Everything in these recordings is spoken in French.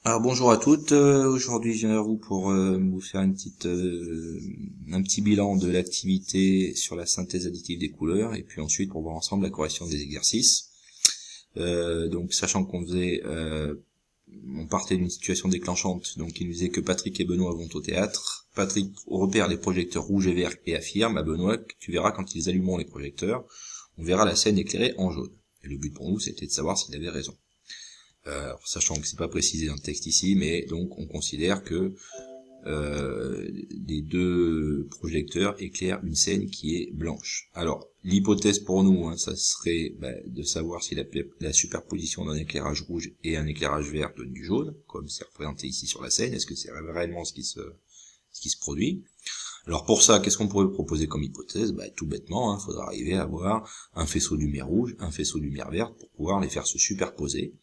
Alors bonjour à toutes, aujourd'hui je viens vers vous pour vous faire un petit bilan de l'activité sur la synthèse additive des couleurs et puis ensuite pour voir ensemble la correction des exercices. Donc sachant on partait d'une situation déclenchante, donc il nous disait que Patrick et Benoît vont au théâtre. Patrick repère les projecteurs rouges et verts et affirme à Benoît que tu verras quand ils allumeront les projecteurs, on verra la scène éclairée en jaune. Et le but pour nous c'était de savoir s'il avait raison. Sachant que c'est pas précisé dans le texte ici, mais donc on considère que les deux projecteurs éclairent une scène qui est blanche. Alors l'hypothèse pour nous, ça serait de savoir si la superposition d'un éclairage rouge et un éclairage vert donne du jaune, comme c'est représenté ici sur la scène. Est-ce que c'est réellement ce qui se produit? Alors pour ça, qu'est-ce qu'on pourrait proposer comme hypothèse? Tout bêtement, il faudra arriver à avoir un faisceau de lumière rouge, un faisceau de lumière verte pour pouvoir les faire se superposer.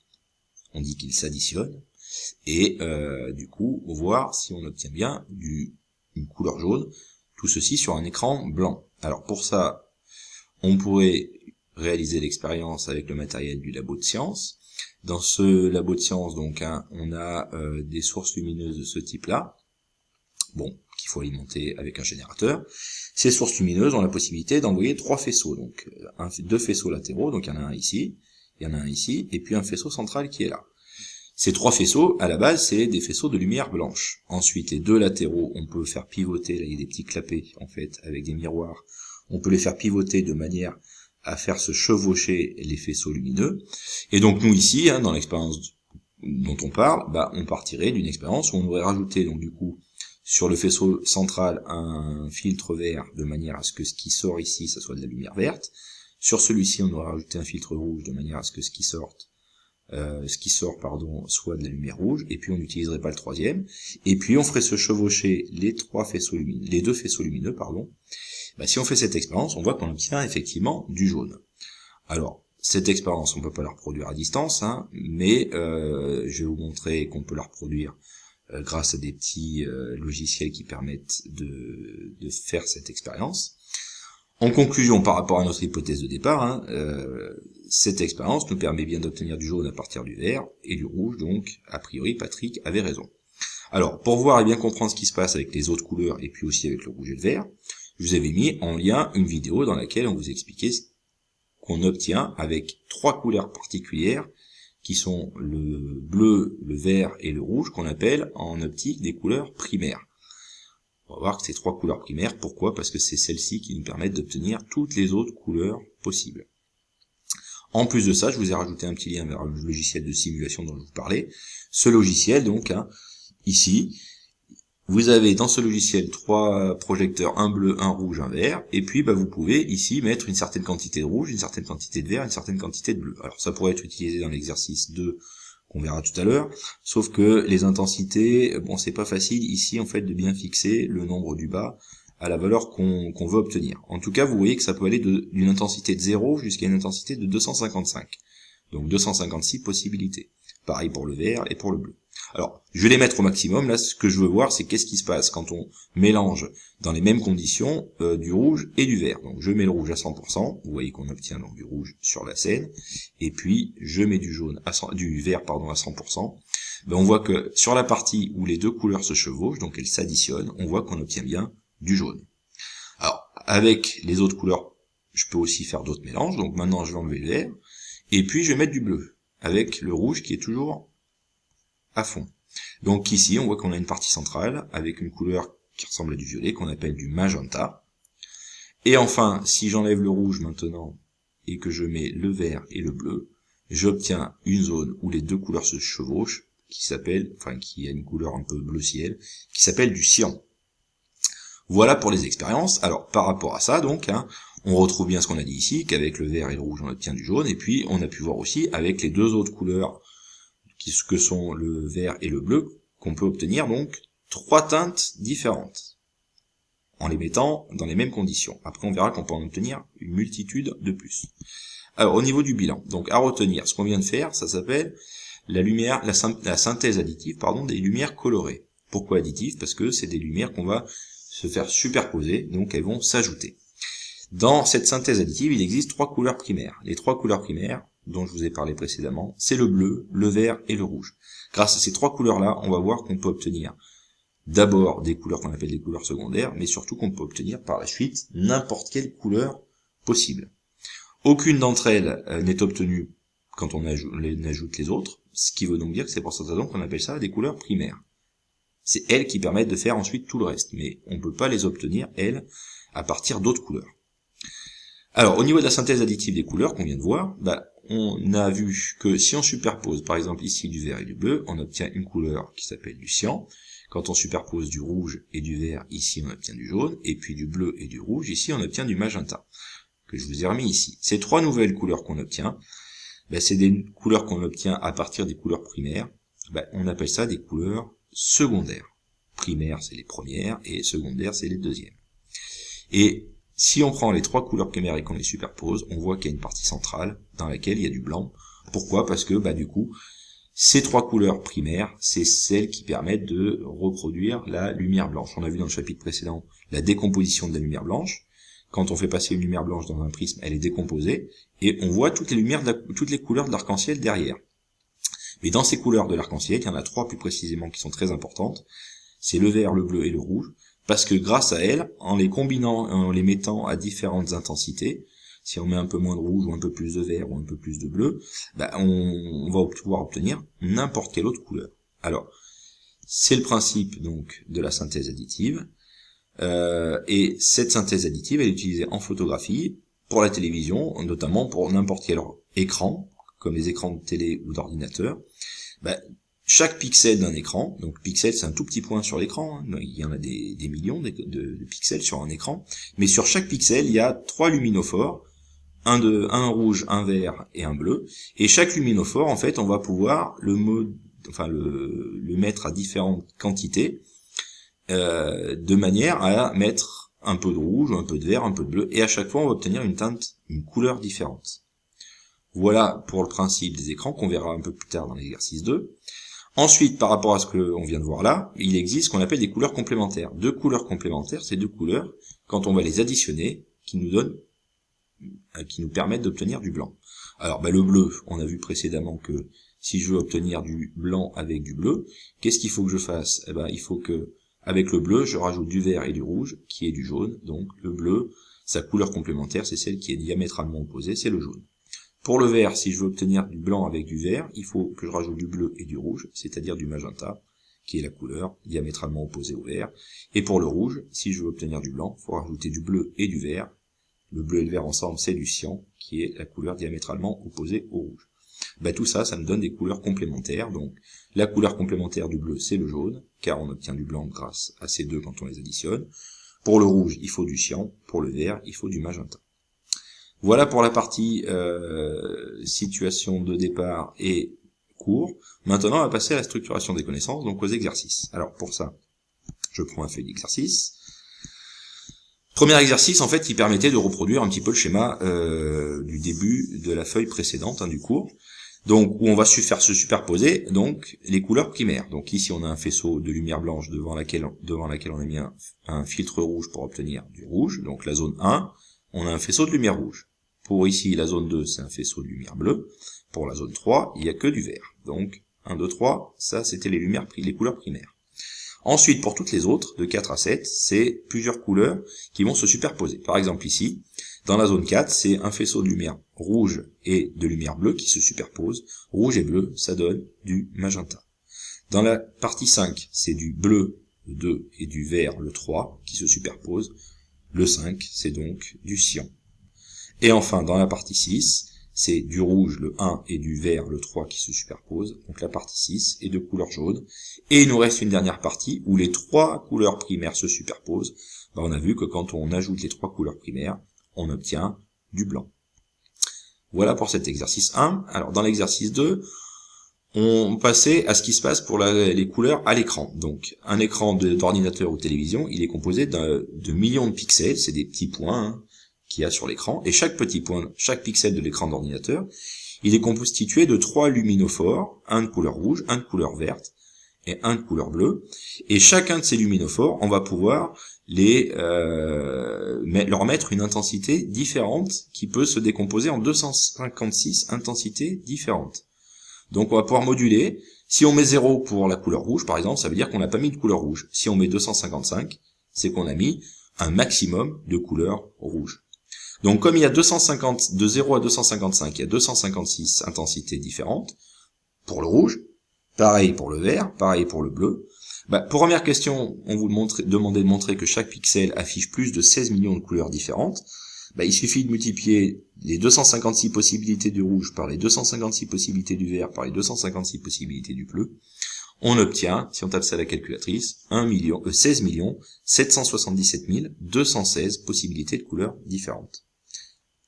On dit qu'ils s'additionnent, et du coup, voir si on obtient bien une couleur jaune, tout ceci sur un écran blanc. Alors pour ça, on pourrait réaliser l'expérience avec le matériel du labo de science. Dans ce labo de science, donc, on a des sources lumineuses de ce type-là, qu'il faut alimenter avec un générateur. Ces sources lumineuses ont la possibilité d'envoyer 3 faisceaux, donc 2 faisceaux latéraux, donc il y en a un ici, il y en a un ici, et puis un faisceau central qui est là. Ces 3 faisceaux, à la base, c'est des faisceaux de lumière blanche. Ensuite, les 2 latéraux, on peut faire pivoter, là il y a des petits clapets, en fait, avec des miroirs. On peut les faire pivoter de manière à faire se chevaucher les faisceaux lumineux. Et donc nous ici, dans l'expérience dont on parle, on partirait d'une expérience où on aurait rajouté, donc du coup, sur le faisceau central, un filtre vert, de manière à ce que ce qui sort ici, ça soit de la lumière verte. Sur celui-ci, on aurait rajouté un filtre rouge, de manière à ce que ce qui sort, soit de la lumière rouge, et puis on n'utiliserait pas le troisième, et puis on ferait se chevaucher les 2 faisceaux lumineux, si on fait cette expérience, on voit qu'on obtient effectivement du jaune. Alors, cette expérience, on peut pas la reproduire à distance, mais je vais vous montrer qu'on peut la reproduire grâce à des petits logiciels qui permettent de faire cette expérience. En conclusion, par rapport à notre hypothèse de départ, cette expérience nous permet bien d'obtenir du jaune à partir du vert et du rouge, donc a priori Patrick avait raison. Alors, pour voir et bien comprendre ce qui se passe avec les autres couleurs et puis aussi avec le rouge et le vert, je vous avais mis en lien une vidéo dans laquelle on vous expliquait ce qu'on obtient avec 3 couleurs particulières qui sont le bleu, le vert et le rouge, qu'on appelle en optique des couleurs primaires. On va voir que ces 3 couleurs primaires, pourquoi? Parce que c'est celles-ci qui nous permettent d'obtenir toutes les autres couleurs possibles. En plus de ça, je vous ai rajouté un petit lien vers le logiciel de simulation dont je vous parlais. Ce logiciel, donc, ici, vous avez dans ce logiciel 3 projecteurs, un bleu, un rouge, un vert, et puis vous pouvez ici mettre une certaine quantité de rouge, une certaine quantité de vert, une certaine quantité de bleu. Alors ça pourrait être utilisé dans l'exercice 2 qu'on verra tout à l'heure, sauf que les intensités, c'est pas facile ici en fait de bien fixer le nombre du bas à la valeur qu'on veut obtenir. En tout cas, vous voyez que ça peut aller d'une intensité de 0 jusqu'à une intensité de 255. Donc 256 possibilités. Pareil pour le vert et pour le bleu. Alors, je vais les mettre au maximum. Là, ce que je veux voir, c'est qu'est-ce qui se passe quand on mélange dans les mêmes conditions du rouge et du vert. Donc, je mets le rouge à 100%. Vous voyez qu'on obtient donc du rouge sur la scène. Et puis, je mets du vert à 100%. On voit que sur la partie où les deux couleurs se chevauchent, donc elles s'additionnent, on voit qu'on obtient bien du jaune. Alors, avec les autres couleurs, je peux aussi faire d'autres mélanges. Donc maintenant, je vais enlever le vert. Et puis, je vais mettre du bleu avec le rouge qui est toujours à fond. Donc ici, on voit qu'on a une partie centrale avec une couleur qui ressemble à du violet, qu'on appelle du magenta. Et enfin, si j'enlève le rouge maintenant, et que je mets le vert et le bleu, j'obtiens une zone où les deux couleurs se chevauchent, qui a une couleur un peu bleu ciel, qui s'appelle du cyan. Voilà pour les expériences. Alors, par rapport à ça, donc, on retrouve bien ce qu'on a dit ici, qu'avec le vert et le rouge, on obtient du jaune, et puis on a pu voir aussi avec les deux autres couleurs, que sont le vert et le bleu, qu'on peut obtenir donc 3 teintes différentes, en les mettant dans les mêmes conditions. Après, on verra qu'on peut en obtenir une multitude de plus. Alors, au niveau du bilan, donc à retenir, ce qu'on vient de faire, ça s'appelle la synthèse additive, des lumières colorées. Pourquoi additive? Parce que c'est des lumières qu'on va se faire superposer, donc elles vont s'ajouter. Dans cette synthèse additive, il existe 3 couleurs primaires. Les 3 couleurs primaires, dont je vous ai parlé précédemment, c'est le bleu, le vert et le rouge. Grâce à ces trois couleurs-là, on va voir qu'on peut obtenir d'abord des couleurs qu'on appelle des couleurs secondaires, mais surtout qu'on peut obtenir par la suite n'importe quelle couleur possible. Aucune d'entre elles n'est obtenue quand on ajoute les autres, ce qui veut donc dire que c'est pour cette raison qu'on appelle ça des couleurs primaires. C'est elles qui permettent de faire ensuite tout le reste, mais on ne peut pas les obtenir, elles, à partir d'autres couleurs. Alors, au niveau de la synthèse additive des couleurs qu'on vient de voir, on a vu que si on superpose, par exemple ici du vert et du bleu, on obtient une couleur qui s'appelle du cyan. Quand on superpose du rouge et du vert, ici on obtient du jaune, et puis du bleu et du rouge, ici on obtient du magenta, que je vous ai remis ici. Ces trois nouvelles couleurs qu'on obtient, c'est des couleurs qu'on obtient à partir des couleurs primaires. On appelle ça des couleurs secondaires. Primaires, c'est les premières, et secondaires, c'est les deuxièmes. Et si on prend les trois couleurs primaires et qu'on les superpose, on voit qu'il y a une partie centrale dans laquelle il y a du blanc. Pourquoi? Parce que, du coup, ces trois couleurs primaires, c'est celles qui permettent de reproduire la lumière blanche. On a vu dans le chapitre précédent la décomposition de la lumière blanche. Quand on fait passer une lumière blanche dans un prisme, elle est décomposée, et on voit toutes les couleurs de l'arc-en-ciel derrière. Mais dans ces couleurs de l'arc-en-ciel, il y en a trois plus précisément qui sont très importantes. C'est le vert, le bleu et le rouge, parce que grâce à elles, en les combinant, en les mettant à différentes intensités, si on met un peu moins de rouge ou un peu plus de vert ou un peu plus de bleu, on va pouvoir obtenir n'importe quelle autre couleur. Alors, c'est le principe donc de la synthèse additive, et cette synthèse additive elle est utilisée en photographie, pour la télévision, notamment pour n'importe quel écran, comme les écrans de télé ou d'ordinateur. Chaque pixel d'un écran, donc pixel c'est un tout petit point sur l'écran, il y en a des millions de pixels sur un écran, mais sur chaque pixel il y a trois luminophores, un rouge, un vert et un bleu, et chaque luminophore en fait on va pouvoir le mettre à différentes quantités, de manière à mettre un peu de rouge, un peu de vert, un peu de bleu, et à chaque fois on va obtenir une couleur différente. Voilà pour le principe des écrans qu'on verra un peu plus tard dans l'exercice 2. Ensuite, par rapport à ce qu'on vient de voir là, il existe ce qu'on appelle des couleurs complémentaires. Deux couleurs complémentaires, c'est deux couleurs, quand on va les additionner, qui nous permettent d'obtenir du blanc. Alors, le bleu, on a vu précédemment que si je veux obtenir du blanc avec du bleu, qu'est-ce qu'il faut que je fasse? Il faut que, avec le bleu, je rajoute du vert et du rouge, qui est du jaune. Donc, le bleu, sa couleur complémentaire, c'est celle qui est diamétralement opposée, c'est le jaune. Pour le vert, si je veux obtenir du blanc avec du vert, il faut que je rajoute du bleu et du rouge, c'est-à-dire du magenta, qui est la couleur diamétralement opposée au vert. Et pour le rouge, si je veux obtenir du blanc, il faut rajouter du bleu et du vert. Le bleu et le vert ensemble, c'est du cyan, qui est la couleur diamétralement opposée au rouge. Tout ça, ça me donne des couleurs complémentaires. Donc, la couleur complémentaire du bleu, c'est le jaune, car on obtient du blanc grâce à ces deux quand on les additionne. Pour le rouge, il faut du cyan. Pour le vert, il faut du magenta. Voilà pour la partie situation de départ et cours. Maintenant, on va passer à la structuration des connaissances, donc aux exercices. Alors pour ça, je prends un feuille d'exercice. Premier exercice, en fait, qui permettait de reproduire un petit peu le schéma du début de la feuille précédente du cours. Donc où on va faire se superposer donc les couleurs primaires. Donc ici, on a un faisceau de lumière blanche devant laquelle on a mis un filtre rouge pour obtenir du rouge. Donc la zone 1. On a un faisceau de lumière rouge. Pour ici, la zone 2, c'est un faisceau de lumière bleue. Pour la zone 3, il n'y a que du vert. Donc, 1, 2, 3, ça, c'était les couleurs primaires. Ensuite, pour toutes les autres, de 4 à 7, c'est plusieurs couleurs qui vont se superposer. Par exemple, ici, dans la zone 4, c'est un faisceau de lumière rouge et de lumière bleue qui se superposent. Rouge et bleu, ça donne du magenta. Dans la partie 5, c'est du bleu, le 2, et du vert, le 3, qui se superposent. Le 5, c'est donc du cyan. Et enfin, dans la partie 6, c'est du rouge, le 1, et du vert, le 3, qui se superposent. Donc la partie 6 est de couleur jaune. Et il nous reste une dernière partie où les trois couleurs primaires se superposent. On a vu que quand on ajoute les trois couleurs primaires, on obtient du blanc. Voilà pour cet exercice 1. Alors dans l'exercice 2, on passait à ce qui se passe pour les couleurs à l'écran. Donc, un écran d'ordinateur ou de télévision, il est composé de millions de pixels, c'est des petits points qu'il y a sur l'écran, et chaque petit point, chaque pixel de l'écran d'ordinateur, il est constitué de trois luminophores, un de couleur rouge, un de couleur verte, et un de couleur bleue. Et chacun de ces luminophores, on va pouvoir leur mettre une intensité différente qui peut se décomposer en 256 intensités différentes. Donc on va pouvoir moduler. Si on met 0 pour la couleur rouge, par exemple, ça veut dire qu'on n'a pas mis de couleur rouge. Si on met 255, c'est qu'on a mis un maximum de couleur rouge. Donc comme il y a 250, de 0 à 255, il y a 256 intensités différentes pour le rouge, pareil pour le vert, pareil pour le bleu. Pour première question, on vous demandait de montrer que chaque pixel affiche plus de 16 millions de couleurs différentes. Il suffit de multiplier les 256 possibilités du rouge par les 256 possibilités du vert par les 256 possibilités du bleu. On obtient, si on tape ça à la calculatrice, 16 777 216 possibilités de couleurs différentes.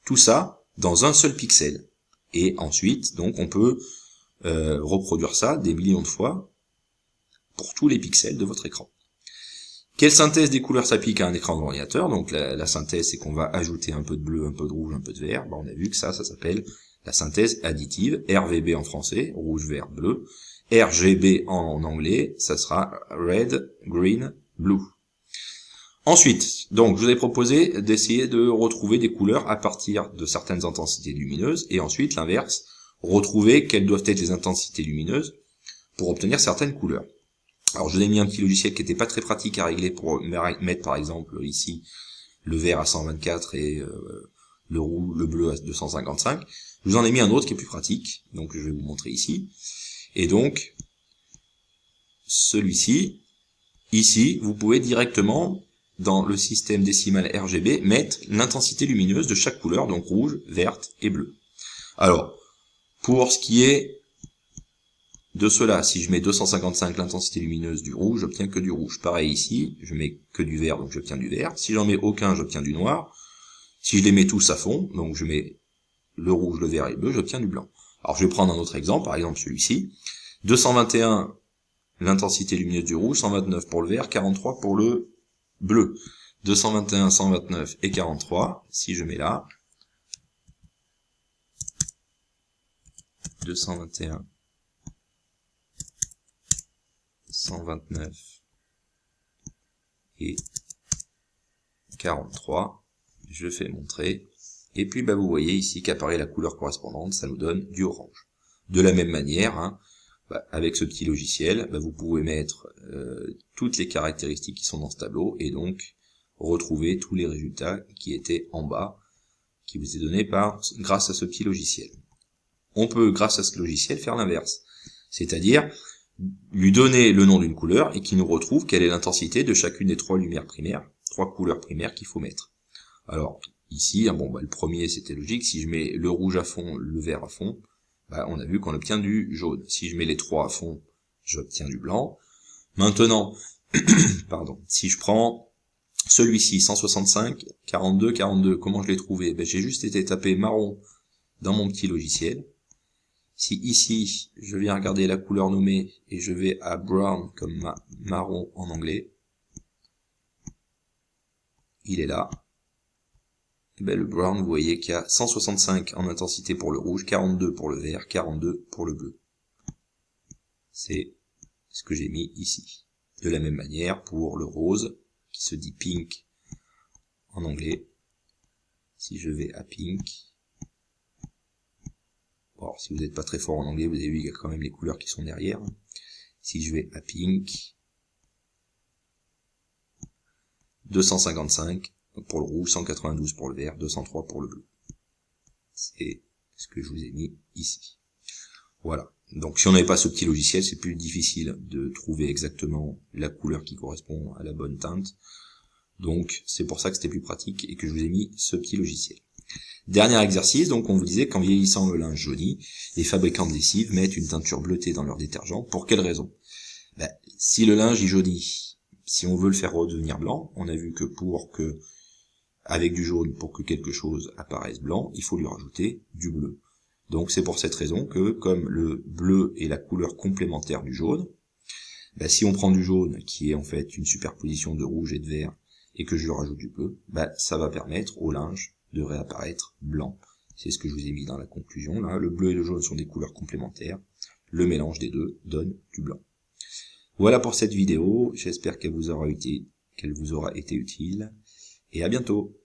Tout ça dans un seul pixel. Et ensuite, donc, on peut reproduire ça des millions de fois pour tous les pixels de votre écran. Quelle synthèse des couleurs s'applique à un écran d'ordinateur? Donc la synthèse, c'est qu'on va ajouter un peu de bleu, un peu de rouge, un peu de vert. On a vu que ça s'appelle la synthèse additive, RVB en français, rouge, vert, bleu. RGB en anglais, ça sera red, green, blue. Ensuite, donc, je vous ai proposé d'essayer de retrouver des couleurs à partir de certaines intensités lumineuses, et ensuite, l'inverse, retrouver quelles doivent être les intensités lumineuses pour obtenir certaines couleurs. Alors, je vous ai mis un petit logiciel qui n'était pas très pratique à régler pour mettre, par exemple, ici, le vert à 124 et le bleu à 255. Je vous en ai mis un autre qui est plus pratique, donc je vais vous montrer ici. Et donc, celui-ci, ici, vous pouvez directement, dans le système décimal RGB, mettre l'intensité lumineuse de chaque couleur, donc rouge, verte et bleue. Alors, pour ce qui est de cela, si je mets 255 l'intensité lumineuse du rouge, j'obtiens que du rouge. Pareil ici, je mets que du vert, donc j'obtiens du vert. Si j'en mets aucun, j'obtiens du noir. Si je les mets tous à fond, donc je mets le rouge, le vert et le bleu, j'obtiens du blanc. Alors je vais prendre un autre exemple, par exemple celui-ci. 221, l'intensité lumineuse du rouge, 129 pour le vert, 43 pour le bleu. 221, 129 et 43, si je mets là, 221, 129 et 43, je fais montrer, et puis vous voyez ici qu'apparaît la couleur correspondante, ça nous donne du orange. De la même manière, avec ce petit logiciel, vous pouvez mettre toutes les caractéristiques qui sont dans ce tableau, et donc retrouver tous les résultats qui étaient en bas, qui vous est donné grâce à ce petit logiciel. On peut, grâce à ce logiciel, faire l'inverse, c'est-à-dire lui donner le nom d'une couleur et qui nous retrouve quelle est l'intensité de chacune des trois couleurs primaires qu'il faut mettre. Alors ici, le premier c'était logique, si je mets le rouge à fond, le vert à fond, on a vu qu'on obtient du jaune. Si je mets les trois à fond, j'obtiens du blanc. Maintenant, si je prends celui-ci, 165, 42, 42, comment je l'ai trouvé? J'ai juste été taper marron dans mon petit logiciel. Si ici, je viens regarder la couleur nommée et je vais à brown comme marron en anglais, il est là. Le brown, vous voyez qu'il y a 165 en intensité pour le rouge, 42 pour le vert, 42 pour le bleu. C'est ce que j'ai mis ici. De la même manière pour le rose, qui se dit pink en anglais. Si je vais à pink, alors, si vous n'êtes pas très fort en anglais, vous avez vu qu'il y a quand même les couleurs qui sont derrière. Si je vais à pink, 255 pour le rouge, 192 pour le vert, 203 pour le bleu. C'est ce que je vous ai mis ici. Voilà. Donc si on n'avait pas ce petit logiciel, c'est plus difficile de trouver exactement la couleur qui correspond à la bonne teinte. Donc c'est pour ça que c'était plus pratique et que je vous ai mis ce petit logiciel. Dernier exercice, donc on vous disait qu'en vieillissant le linge jauni, les fabricants de lessive mettent une teinture bleutée dans leur détergent. Pour quelle raison? Si le linge est jauni, si on veut le faire redevenir blanc, on a vu que avec du jaune, pour que quelque chose apparaisse blanc, il faut lui rajouter du bleu. Donc c'est pour cette raison que, comme le bleu est la couleur complémentaire du jaune, si on prend du jaune, qui est en fait une superposition de rouge et de vert, et que je lui rajoute du bleu, ça va permettre au linge de réapparaître blanc. C'est ce que je vous ai mis dans la conclusion, là. Le bleu et le jaune sont des couleurs complémentaires. Le mélange des deux donne du blanc. Voilà pour cette vidéo, j'espère qu'elle vous aura été utile, et à bientôt.